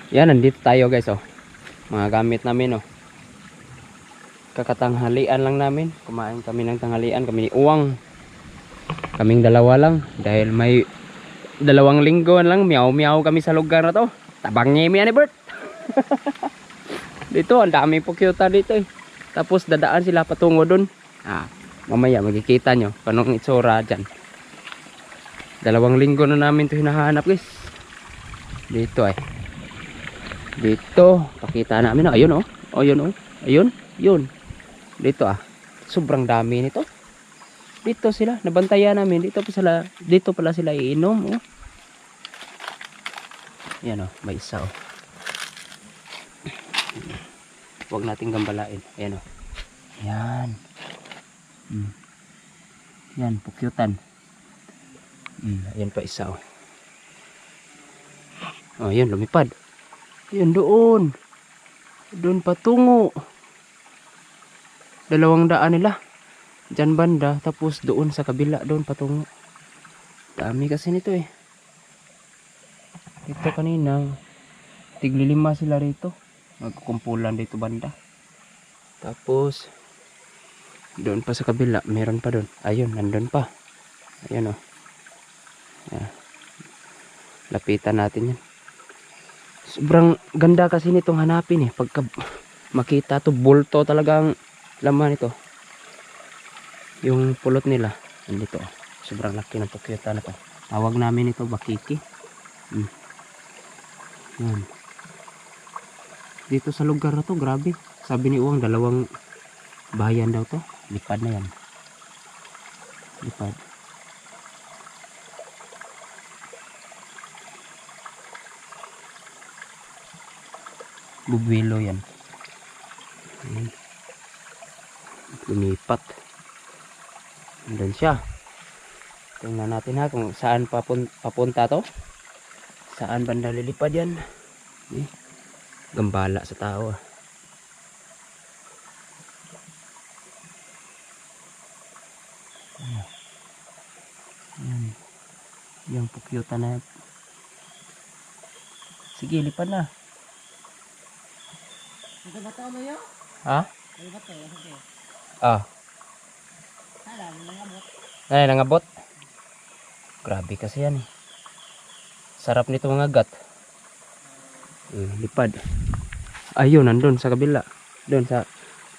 Yan, nandito tayo guys oh. Mga gamit namin oh. Kakatanghalian lang namin. Kumain kami ng tanghalian. Kami ni Uwang. Kaming dalawa lang. Dahil may 2 linggo lang. Meow kami sa lugar na to. Tabang niya yan ni Bert. Dito, ang daming pukyuta dito eh. Tapos dadaan sila patungo dun. Mamaya magkikita nyo. Kanong itsura dyan. 2 linggo na namin to hinahanap guys. Dito eh. Dito, pakita namin. Ayun oh. Ayun oh. Ayun. Yun. Dito sobrang dami nito. Dito sila, nabantayan namin. Dito pala sila iinom oh. Yan oh, may isa oh. Huwag nating gambalain. Ayan oh. Yan. Yan, pukyutan. Ayan pa isa oh. Oh, yan lumipad. Yan doon. Doon patungo. 200 nila. Diyan banda. Tapos doon sa kabila. Doon patungo. Dami kasi nito eh. Ito kanina. Tigli-5 sila rito. Magkukumpulan dito banda. Tapos. Doon pa sa kabila. Meron pa doon. Ayun. Nandun pa. Ayun oh. Yan. Lapitan natin yan. Sobrang ganda kasi nitong hanapin eh. Pagka makita to, bulto talagang laman ito. Yung pulot nila nandito. Sobrang laki ng pukyuta na to. Tawag namin ito bakiki. Yan. Dito sa lugar na to, grabe. Sabi ni Uwang, 2 bayan daw to. Lipad na yan. Lipad. Bubwilo yan. Lumipat. Andun siya. Tingnan natin ha kung saan papunta to. Saan banda lilipad yan. Gambala sa tao Yan. Yung pukyuta na. Sige, lipad na. Ha? Ay, nangabot. Grabe kasi yan eh. Sarap nito mga gat. Lipad. Ayun, nandun sa kabila. Doon sa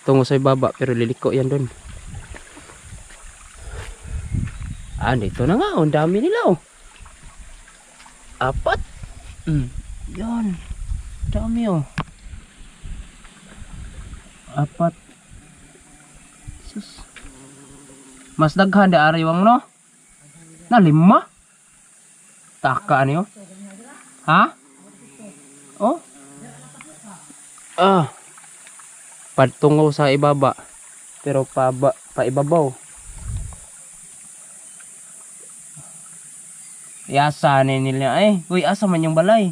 tungo sa ibaba. Pero liliko yan doon. Dito na nga. Ang dami nila oh. 4. Yan. Dami oh. 4. Sus. Mas daghan da ariwang no? Na 5? Taka niyo? Ha? Oh? Patungo sa ibaba. Pero paibabaw. Yasa nila uy, asa man yung balay?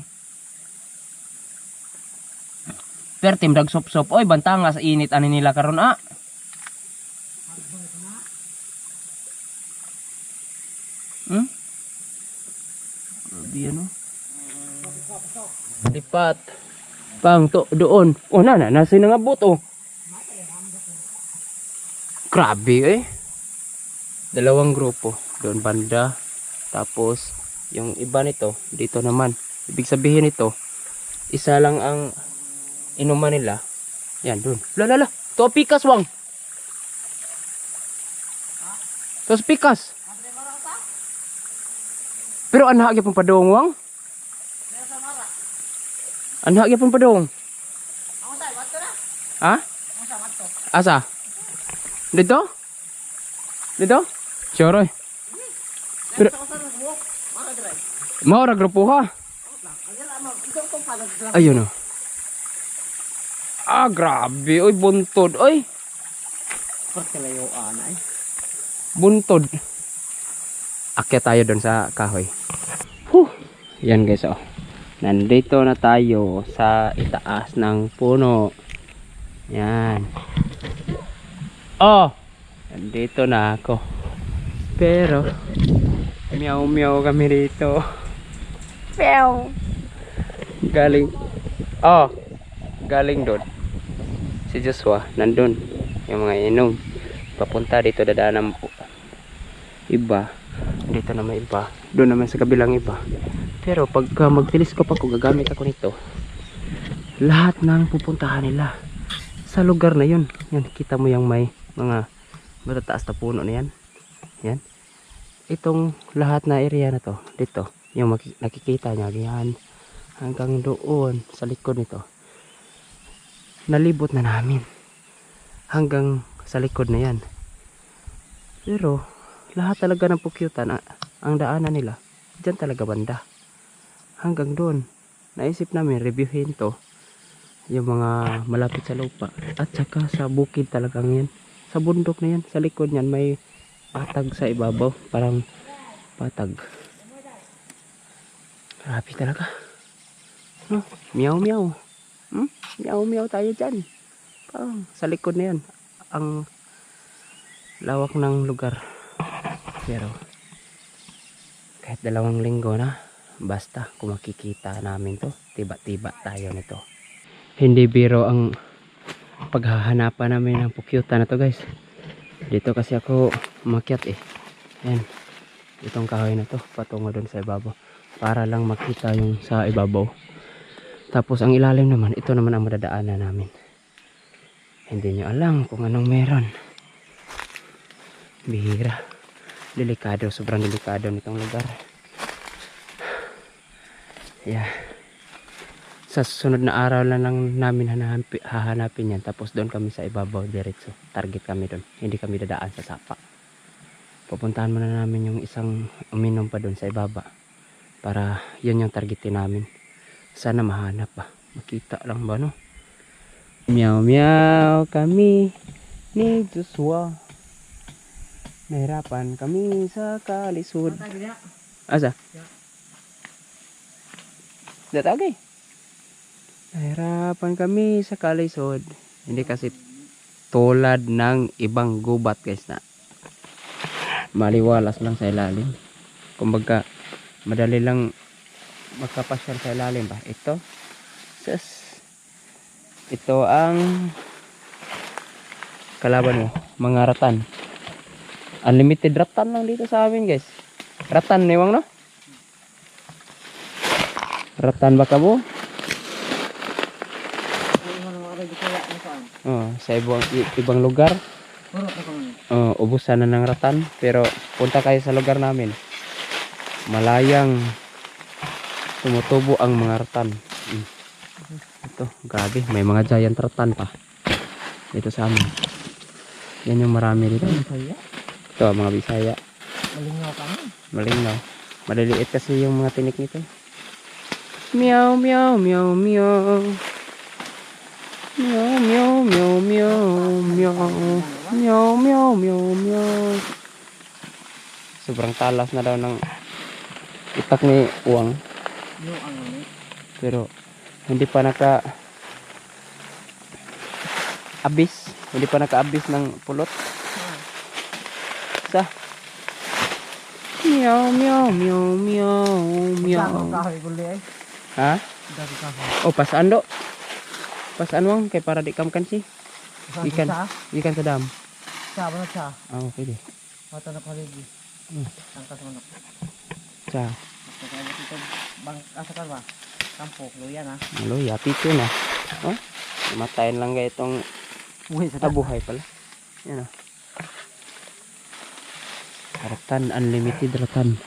Per tim dag sop-sop. Oy, bantanga sa init ani nila karon Grabe ano? Lipat. Pang to doon. Oh, nasa nangabot oh. Grabe 2 grupo. Doon banda. Tapos yung iba nito dito naman. Ibig sabihin nito, isa lang ang inuman nila. Yan doon. Lala. To pikas wang. To pikas. Pero anha gyapon padong wang. Anha gyapon padong. Ha? Asa? Dito? Dito? Sure. Pero mau ra grupo ha. Ayun oh. Grabe. Oy, buntod. Oy. Buntod. Akyat tayo doon sa kahoy. Yan guys oh. Nandito na tayo sa itaas ng puno. Yan. Oh. Nandito na ako. Pero meow kami dito. Galing Oh, galing doon. Si Joshua, nandun. Yung mga inom. Papunta dito, dadaan ng iba. Dito na may iba. Doon naman sa kabilang iba. Pero pagka mag-telescope ako, gagamit ako nito. Lahat ng pupuntahan nila sa lugar na yun. Yan, kita mo yung may mga matataas na puno na yan. Yan. Itong lahat na area na to, dito, yung nakikita nyo, yan. Hanggang doon, sa likod nito. Nalibot na namin. Hanggang sa likod na yan. Pero, lahat talaga ng pukyutan, ang daanan nila, dyan talaga banda. Hanggang doon, naisip namin, reviewin to. Yung mga malapit sa lupa. At saka sa bukid talagang yan. Sa bundok na yan, sa likod yan, may patag sa ibabaw. Parang patag. Grabe talaga. No? Meow meow. Meow meow tayo dyan. Parang sa likod na yan. Ang lawak ng lugar. Pero kahit 2 linggo na, basta kung makikita namin to, tiba-tiba tayo nito. Hindi biro ang paghahanapan namin ng pukyutan na to, guys. Dito kasi ako umakyat eh. Yan. Itong kahoy na to patungo doon sa ibabaw para lang makita yung sa ibabaw. Tapos ang ilalim naman, ito naman ang madadaanan namin. Hindi nyo alam kung anong meron. Bihira. Delikado, sobrang delikado nitong lugar. Yeah. Sa susunod na araw lang namin hahanapin yan. Tapos doon kami sa ibabaw diretso. Target kami doon. Hindi kami dadaan sa sapa. Pupuntahan muna namin yung isang uminom pa doon sa ibaba. Para yun yung targetin namin. Sana mahanap ba. Makita lang ba, no? Meow meow kami ni Joshua. Nahirapan kami sa kalisod. Asa? Datagay. Nahirapan kami sa kalisod. Hindi kasi tulad ng ibang gubat, guys, na maliwalas lang sa ilalim. Kumbaga madali lang magkapasyal sa ilalim ba. Ito ang kalaban mo, mga ratan. Unlimited ratan lang dito sa amin, guys. Ratan niwang, no? Ratan baka mo? Oh, sa ibang lugar. Ubusan na ng ratan. Pero punta kayo sa lugar namin. Malayang tumutubo ang mga ratan. Ito, grabe. May mga giant ratan pa. Dito sa amin. Yan yung marami dito. Ito, mga Bisaya. Malingaw kami. Malingaw. Maliliit kasi yung mga tinik nito. Meow, meow, meow, meow. Meow, meow, meow, meow, meow. Meow, meow, meow, meow. Sobrang talas na daw ng itak ni Uwang. Pero hindi pa naka-abis. Hindi pa naka-abis ng pulot. Sa meow, meow, meow, meow, meow. Ha? Oh, pasaan do. Pasaan mo kay para di kam kansi. Ikan sa dam. Sa ba sa? Ah, okay di. Mata na paligi. Tangkas manok. Sa. Ito bang asa ka ba? Kampo, luya na. Luya, pito na. Oh, matayin lang gaya itong buhay pala. Yan oh. Ratan, unlimited ratan.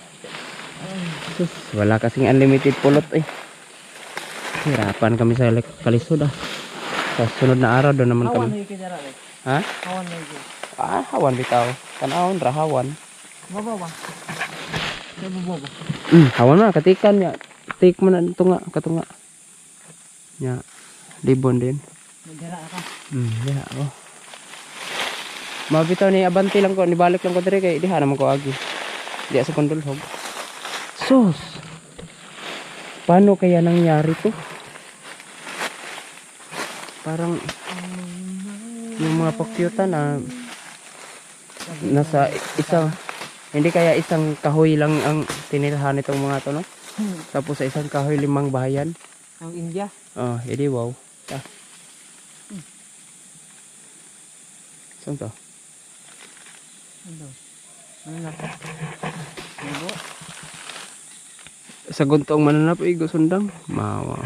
Sus, wala kasing unlimited pulot eh. Hirapan kami sa kalisod ah. Sa sunod na araw doon naman Hawan kami. na yung kinara. Ha? Hawan na yung. Hawan bitaw. Tanawon ra hawan. Baba ba? Baba. Hawan na katikan ya. Tik man na tunga katunga. Ya. Libon din. Magdala ka. Ya oh. Mabitaw ni abanti lang ko, nibalik lang ko dire kay diha naman ko agi. Di sa kondulhog. Sus. Paano kaya nangyari to? Parang yung mga pakyutan nasa isang, hindi kaya isang kahoy lang ang tinirahan nitong mga to, no? Tapos sa isang kahoy 5 bahayan. Ang India. Oh, edi wow. Ta. Saan to? Ano? Ano na to? Libo. Sa guntong mananap, gusundang. Mawa.